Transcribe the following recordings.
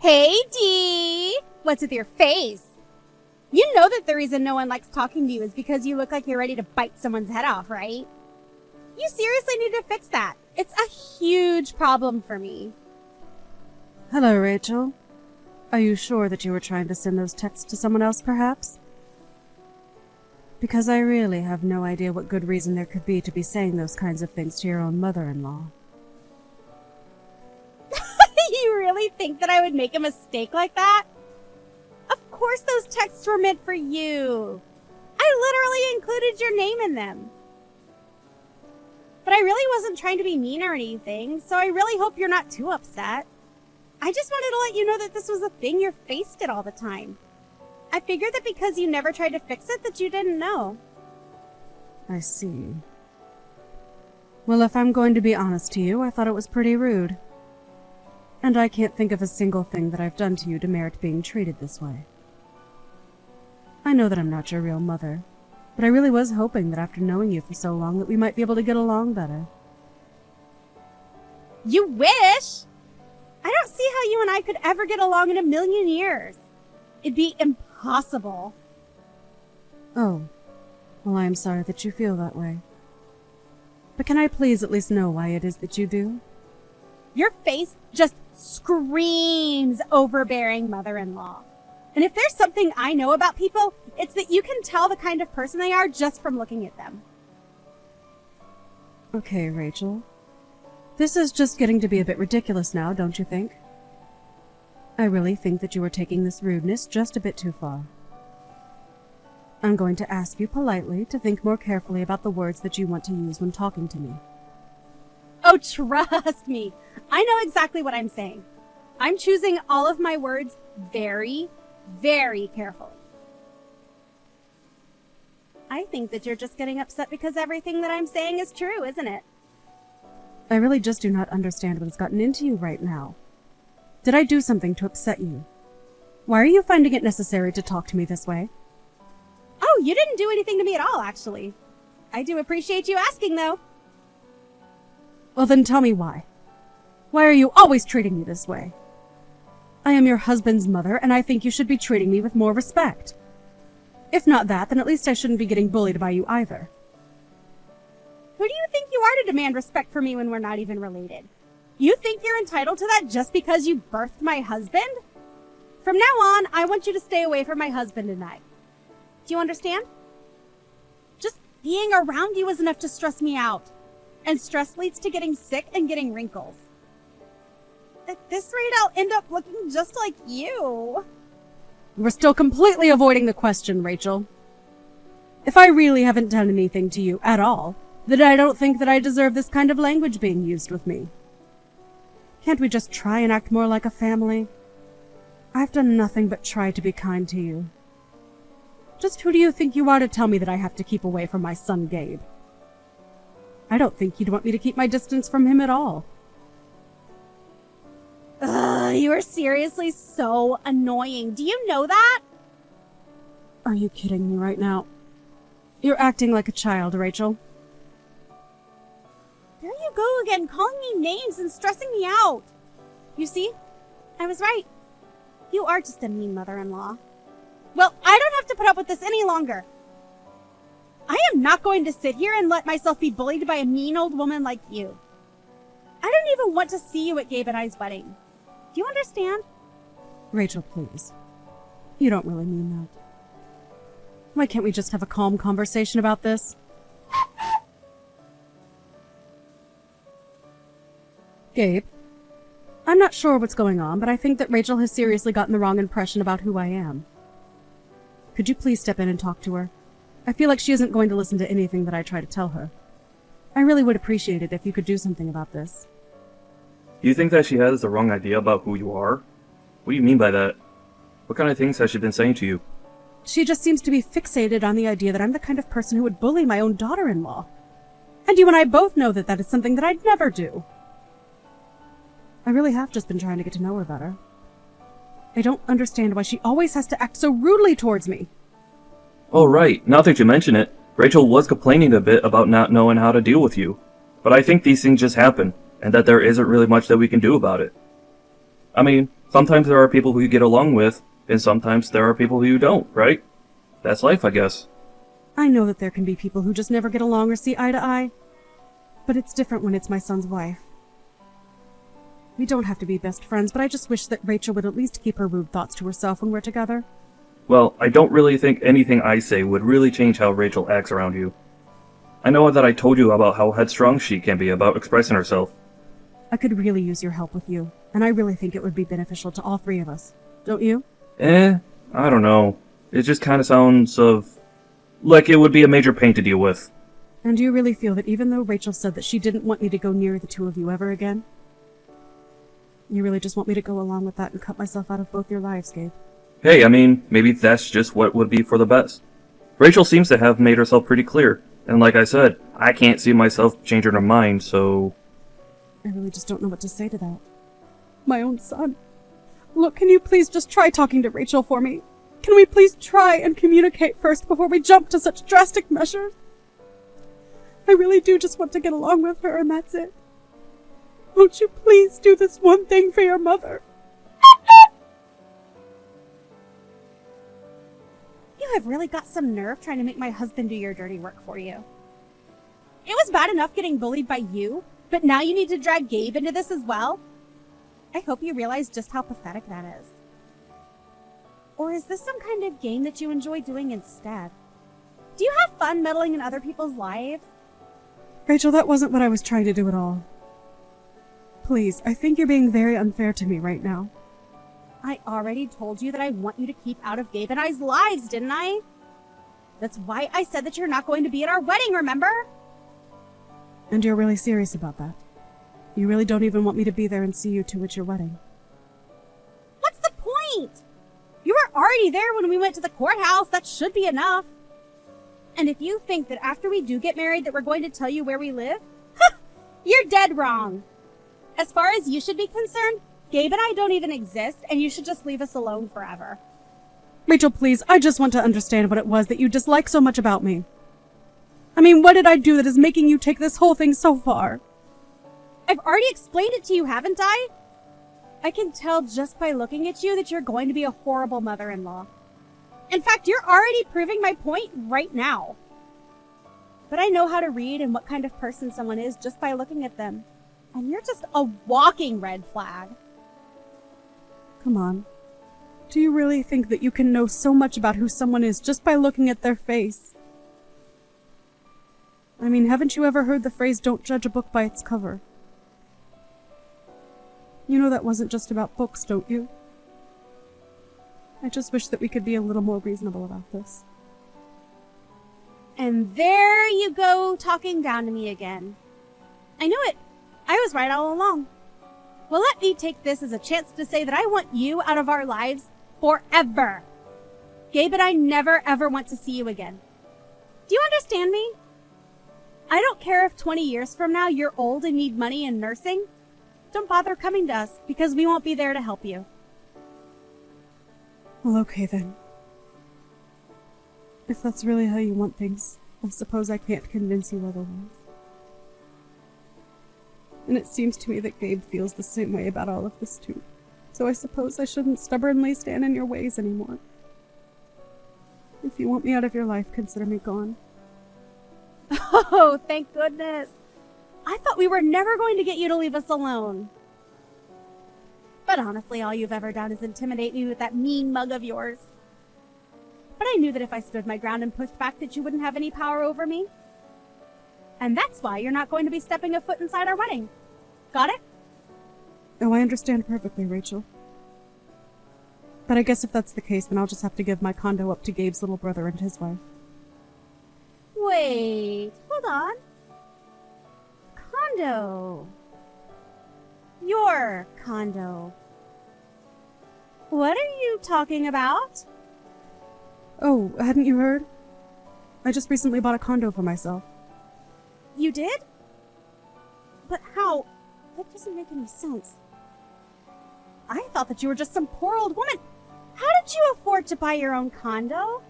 Hey, Dee! What's with your face? You know that the reason no one likes talking to you is because you look like you're ready to bite someone's head off, right? You seriously need to fix that. It's a huge problem for me. Hello, Rachel. Are you sure that you were trying to send those texts to someone else, perhaps? Because I really have no idea what good reason there could be to be saying those kinds of things to your own mother-in-law. You really think that I would make a mistake like that? Of course those texts were meant for you. I literally included your name in them. But I really wasn't trying to be mean or anything, so I really hope you're not too upset. I just wanted to let you know that this was a thing your face did all the time. I figured that because you never tried to fix it that you didn't know. I see. Well, if I'm going to be honest to you, I thought it was pretty rude. And I can't think of a single thing that I've done to you to merit being treated this way. I know that I'm not your real mother, but I really was hoping that after knowing you for so long that we might be able to get along better. You wish? I don't see how you and I could ever get along in a million years. It'd be impossible. Oh, well, I am sorry that you feel that way. But can I please at least know why it is that you do? Your face just screams overbearing mother-in-law. And if there's something I know about people, it's that you can tell the kind of person they are just from looking at them. Okay, Rachel. This is just getting to be a bit ridiculous now, don't you think? I really think that you are taking this rudeness just a bit too far. I'm going to ask you politely to think more carefully about the words that you want to use when talking to me. Oh, trust me. I know exactly what I'm saying. I'm choosing all of my words very, very carefully. I think that you're just getting upset because everything that I'm saying is true, isn't it? I really just do not understand what has gotten into you right now. Did I do something to upset you? Why are you finding it necessary to talk to me this way? Oh, you didn't do anything to me at all, actually. I do appreciate you asking, though. Well, then tell me why. Why are you always treating me this way? I am your husband's mother, and I think you should be treating me with more respect. If not that, then at least I shouldn't be getting bullied by you either. Who do you think you are to demand respect for me when we're not even related? You think you're entitled to that just because you birthed my husband? From now on, I want you to stay away from my husband and I. Do you understand? Just being around you is enough to stress me out. And stress leads to getting sick and getting wrinkles. At this rate, I'll end up looking just like you. We're still completely avoiding the question, Rachel. If I really haven't done anything to you at all, then I don't think that I deserve this kind of language being used with me. Can't we just try and act more like a family? I've done nothing but try to be kind to you. Just who do you think you are to tell me that I have to keep away from my son, Gabe? I don't think you'd want me to keep my distance from him at all. Ugh, you are seriously so annoying. Do you know that? Are you kidding me right now? You're acting like a child, Rachel. There you go again, calling me names and stressing me out. You see? I was right. You are just a mean mother-in-law. Well, I don't have to put up with this any longer. I am not going to sit here and let myself be bullied by a mean old woman like you. I don't even want to see you at Gabe and I's wedding. Do you understand? Rachel, please. You don't really mean that. Why can't we just have a calm conversation about this? Gabe, I'm not sure what's going on, but I think that Rachel has seriously gotten the wrong impression about who I am. Could you please step in and talk to her? I feel like she isn't going to listen to anything that I try to tell her. I really would appreciate it if you could do something about this. You think that she has the wrong idea about who you are? What do you mean by that? What kind of things has she been saying to you? She just seems to be fixated on the idea that I'm the kind of person who would bully my own daughter-in-law. And you and I both know that that is something that I'd never do. I really have just been trying to get to know her better. I don't understand why she always has to act so rudely towards me. Oh right, now that you mention it, Rachel was complaining a bit about not knowing how to deal with you. But I think these things just happen, and that there isn't really much that we can do about it. I mean, Sometimes there are people who you get along with, and sometimes there are people who you don't, right? That's life, I guess. I know that there can be people who just never get along or see eye to eye, but it's different when it's my son's wife. We don't have to be best friends, but I just wish that Rachel would at least keep her rude thoughts to herself when we're together. Well, I don't really think anything I say would really change how Rachel acts around you. I know that I told you about how headstrong she can be about expressing herself. I could really use your help with you, and I really think it would be beneficial to all three of us. Don't you? I don't know. It just kind of sounds like it would be a major pain to deal with. And do you really feel that even though Rachel said that she didn't want me to go near the two of you ever again, you really just want me to go along with that and cut myself out of both your lives, Gabe? Hey, I mean, maybe that's just what would be for the best. Rachel seems to have made herself pretty clear, and like I said, I can't see myself changing her mind, so... I really just don't know what to say to that. My own son. Look, can you please just try talking to Rachel for me? Can we please try and communicate first before we jump to such drastic measures? I really do just want to get along with her, and that's it. Won't you please do this one thing for your mother? You have really got some nerve trying to make my husband do your dirty work for you. It was bad enough getting bullied by you, but now you need to drag Gabe into this as well? I hope you realize just how pathetic that is. Or is this some kind of game that you enjoy doing instead? Do you have fun meddling in other people's lives? Rachel, that wasn't what I was trying to do at all. Please, I think you're being very unfair to me right now. I already told you that I want you to keep out of Gabe and I's lives, didn't I? That's why I said that you're not going to be at our wedding, remember? And you're really serious about that? You really don't even want me to be there and see you two at your wedding? What's the point? You were already there when we went to the courthouse. That should be enough. And if you think that after we do get married that we're going to tell you where we live, you're dead wrong. As far as you should be concerned, Gabe and I don't even exist, and you should just leave us alone forever. Rachel, please, I just want to understand what it was that you dislike so much about me. I mean, what did I do that is making you take this whole thing so far? I've already explained it to you, haven't I? I can tell just by looking at you that you're going to be a horrible mother-in-law. In fact, you're already proving my point right now. But I know how to read and what kind of person someone is just by looking at them. And you're just a walking red flag. Come on. Do you really think that you can know so much about who someone is just by looking at their face? I mean, haven't you ever heard the phrase, don't judge a book by its cover? You know that wasn't just about books, don't you? I just wish that we could be a little more reasonable about this. And there you go, talking down to me again. I knew it. I was right all along. Well, let me take this as a chance to say that I want you out of our lives forever. Gabe and I never ever want to see you again. Do you understand me? I don't care if 20 years from now you're old and need money and nursing. Don't bother coming to us because we won't be there to help you. Well, okay then. If that's really how you want things, I suppose I can't convince you otherwise. And it seems to me that Gabe feels the same way about all of this too. So I suppose I shouldn't stubbornly stand in your ways anymore. If you want me out of your life, consider me gone. Oh, thank goodness. I thought we were never going to get you to leave us alone. But honestly, all you've ever done is intimidate me with that mean mug of yours. But I knew that if I stood my ground and pushed back that you wouldn't have any power over me. And that's why you're not going to be stepping a foot inside our wedding. Got it? Oh, I understand perfectly, Rachel. But I guess if that's the case, then I'll just have to give my condo up to Gabe's little brother and his wife. Wait, hold on. Condo. Your condo. What are you talking about? Oh, hadn't you heard? I just recently bought a condo for myself. You did? But how? That doesn't make any sense. I thought that you were just some poor old woman. How did you afford to buy your own condo?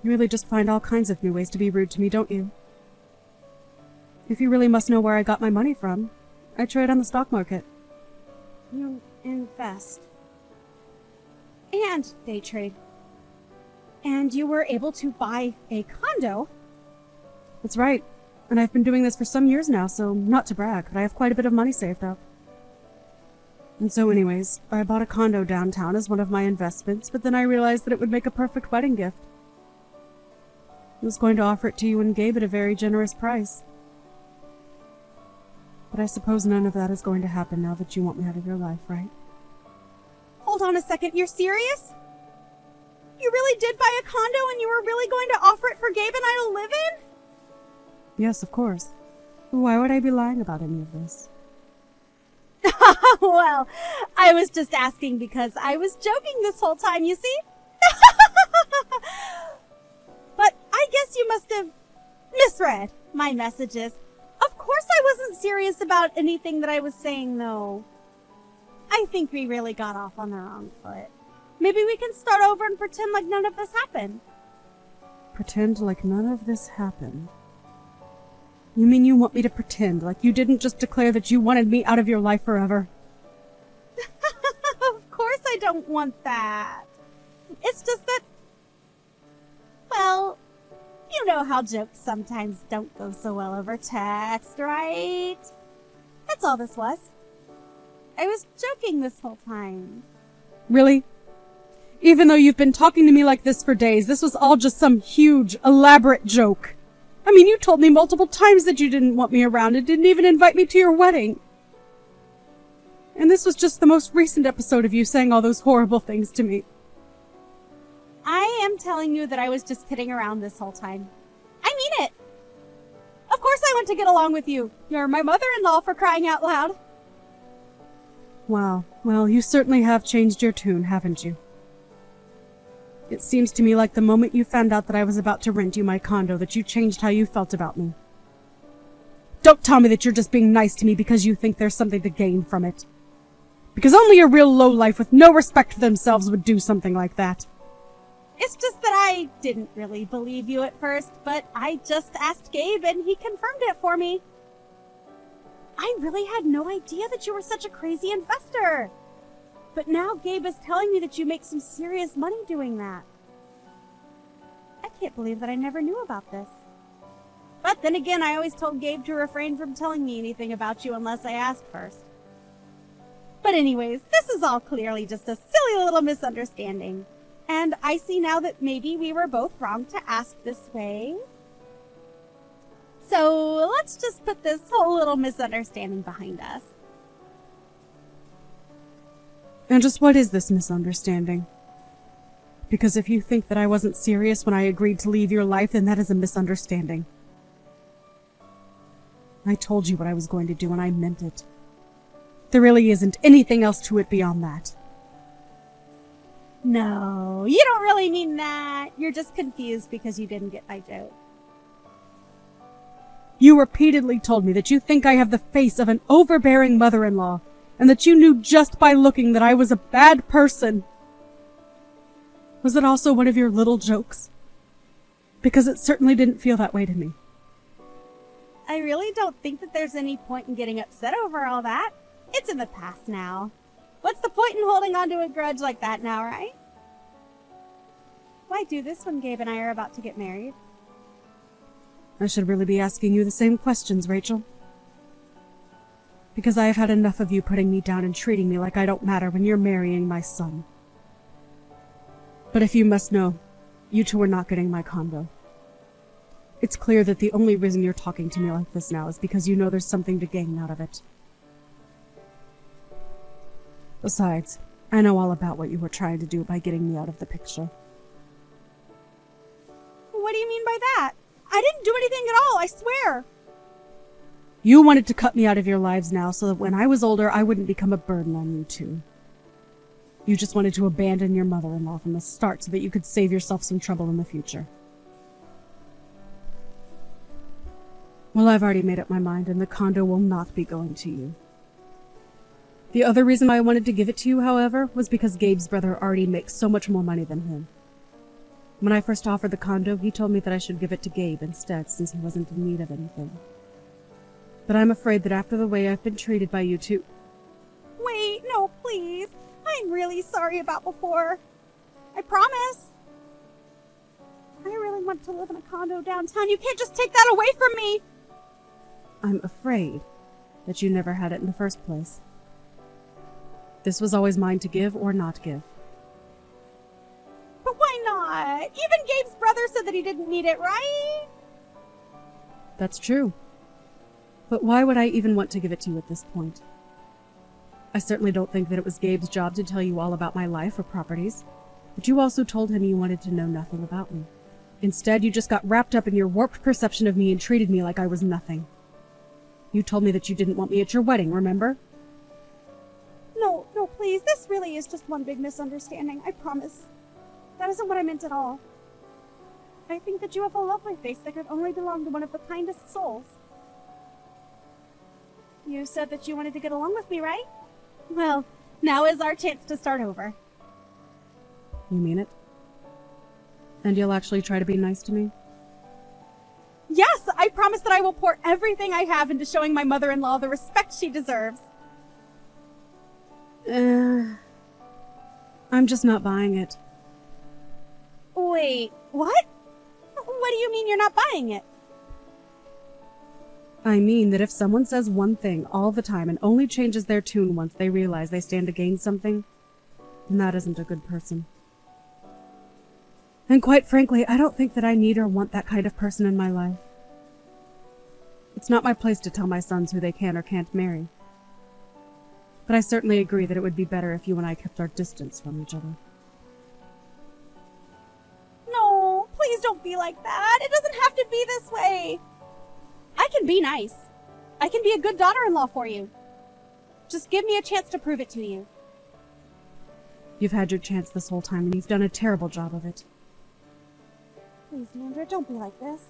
You really just find all kinds of new ways to be rude to me, don't you? If you really must know where I got my money from, I trade on the stock market. You invest. and day trade. And you were able to buy a condo. That's right. And I've been doing this for some years now, so not to brag, but I have quite a bit of money saved up. And so anyways, I bought a condo downtown as one of my investments, but then I realized that it would make a perfect wedding gift. I was going to offer it to you and Gabe at a very generous price. But I suppose none of that is going to happen now that you want me out of your life, right? Hold on a second, you're serious? You really did buy a condo and you were really going to offer it for Gabe and I to live in? Yes, of course. Why would I be lying about any of this? Well, I was just asking because I was joking this whole time, you see? But I guess you must have misread my messages. Of course I wasn't serious about anything that I was saying, though. I think we really got off on the wrong foot. Maybe we can start over and pretend like none of this happened. Pretend like none of this happened? You mean you want me to pretend like you didn't just declare that you wanted me out of your life forever? Of course I don't want that. It's just that, well, you know how jokes sometimes don't go so well over text, right? That's all this was. I was joking this whole time. Really? Even though you've been talking to me like this for days, this was all just some huge, elaborate joke. I mean, you told me multiple times that you didn't want me around and didn't even invite me to your wedding. And this was just the most recent episode of you saying all those horrible things to me. I am telling you that I was just kidding around this whole time. I mean it. Of course I want to get along with you. You're my mother-in-law, for crying out loud. Wow. Well, you certainly have changed your tune, haven't you? It seems to me like the moment you found out that I was about to rent you my condo that you changed how you felt about me. Don't tell me that you're just being nice to me because you think there's something to gain from it. Because only a real lowlife with no respect for themselves would do something like that. It's just that I didn't really believe you at first, but I just asked Gabe and he confirmed it for me. I really had no idea that you were such a crazy investor. But now Gabe is telling me that you make some serious money doing that. I can't believe that I never knew about this. But then again, I always told Gabe to refrain from telling me anything about you unless I asked first. But anyways, this is all clearly just a silly little misunderstanding. And I see now that maybe we were both wrong to ask this way. So let's just put this whole little misunderstanding behind us. And just what is this misunderstanding? Because if you think that I wasn't serious when I agreed to leave your life, then that is a misunderstanding. I told you what I was going to do and I meant it. There really isn't anything else to it beyond that. No, you don't really mean that. You're just confused because you didn't get my joke. You repeatedly told me that you think I have the face of an overbearing mother-in-law, and that you knew just by looking that I was a bad person. Was it also one of your little jokes? Because it certainly didn't feel that way to me. I really don't think that there's any point in getting upset over all that. It's in the past now. What's the point in holding on to a grudge like that now, right? Why do this when Gabe and I are about to get married? I should really be asking you the same questions, Rachel. Because I have had enough of you putting me down and treating me like I don't matter when you're marrying my son. But if you must know, you two are not getting my condo. It's clear that the only reason you're talking to me like this now is because you know there's something to gain out of it. Besides, I know all about what you were trying to do by getting me out of the picture. What do you mean by that? I didn't do anything at all, I swear. You wanted to cut me out of your lives now so that when I was older, I wouldn't become a burden on you two. You just wanted to abandon your mother-in-law from the start so that you could save yourself some trouble in the future. Well, I've already made up my mind, and the condo will not be going to you. The other reason I wanted to give it to you, however, was because Gabe's brother already makes so much more money than him. When I first offered the condo, he told me that I should give it to Gabe instead, since he wasn't in need of anything. But I'm afraid that after the way I've been treated by you two... Wait, no, please. I'm really sorry about before. I promise. I really want to live in a condo downtown. You can't just take that away from me. I'm afraid that you never had it in the first place. This was always mine to give or not give. But why not? Even Gabe's brother said that he didn't need it, right? That's true. But why would I even want to give it to you at this point? I certainly don't think that it was Gabe's job to tell you all about my life or properties, but you also told him you wanted to know nothing about me. Instead, you just got wrapped up in your warped perception of me and treated me like I was nothing. You told me that you didn't want me at your wedding, remember? No, please. This really is just one big misunderstanding. I promise. That isn't what I meant at all. I think that you have a lovely face that could only belong to one of the kindest souls. You said that you wanted to get along with me, right? Well, now is our chance to start over. You mean it? And you'll actually try to be nice to me? Yes, I promise that I will pour everything I have into showing my mother-in-law the respect she deserves. I'm just not buying it. Wait, what? What do you mean you're not buying it? I mean that if someone says one thing all the time and only changes their tune once they realize they stand to gain something, then that isn't a good person. And quite frankly, I don't think that I need or want that kind of person in my life. It's not my place to tell my sons who they can or can't marry. But I certainly agree that it would be better if you and I kept our distance from each other. No, please don't be like that. It doesn't have to be this way. I can be nice. I can be a good daughter-in-law for you. Just give me a chance to prove it to you. You've had your chance this whole time, and you've done a terrible job of it. Please, Leandra, don't be like this.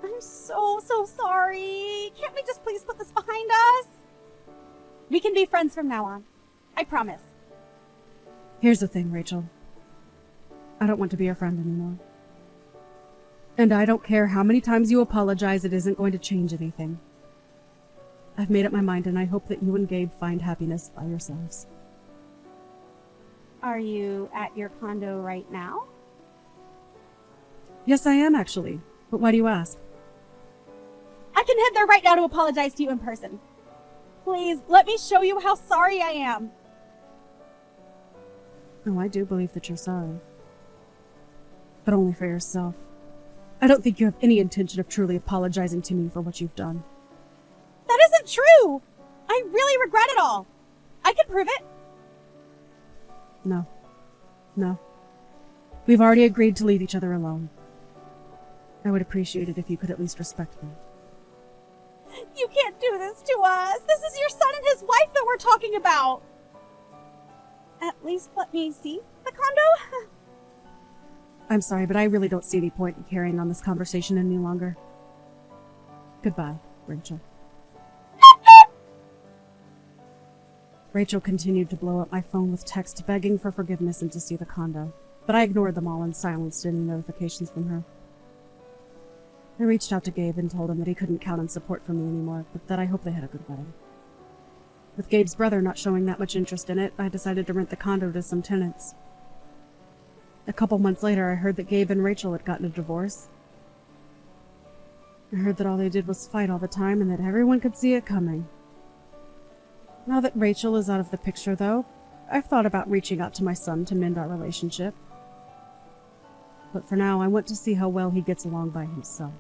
I'm so sorry. Can't we just please put this behind us? We can be friends from now on. I promise. Here's the thing, Rachel. I don't want to be your friend anymore. And I don't care how many times you apologize, it isn't going to change anything. I've made up my mind, and I hope that you and Gabe find happiness by yourselves. Are you at your condo right now? Yes, I am, actually. But why do you ask? I can head there right now to apologize to you in person. Please, let me show you how sorry I am. Oh, I do believe that you're sorry. But only for yourself. I don't think you have any intention of truly apologizing to me for what you've done. That isn't true! I really regret it all. I can prove it. No. We've already agreed to leave each other alone. I would appreciate it if you could at least respect me. You can't do this to us. This is your son and his wife that we're talking about. At least let me see the condo. I'm sorry, but I really don't see any point in carrying on this conversation any longer. Goodbye, Rachel. Rachel continued to blow up my phone with texts begging for forgiveness and to see the condo, but I ignored them all and silenced any notifications from her. I reached out to Gabe and told him that he couldn't count on support from me anymore, but that I hoped they had a good wedding. With Gabe's brother not showing that much interest in it, I decided to rent the condo to some tenants. A couple months later, I heard that Gabe and Rachel had gotten a divorce. I heard that all they did was fight all the time and that everyone could see it coming. Now that Rachel is out of the picture, though, I've thought about reaching out to my son to mend our relationship. But for now, I want to see how well he gets along by himself.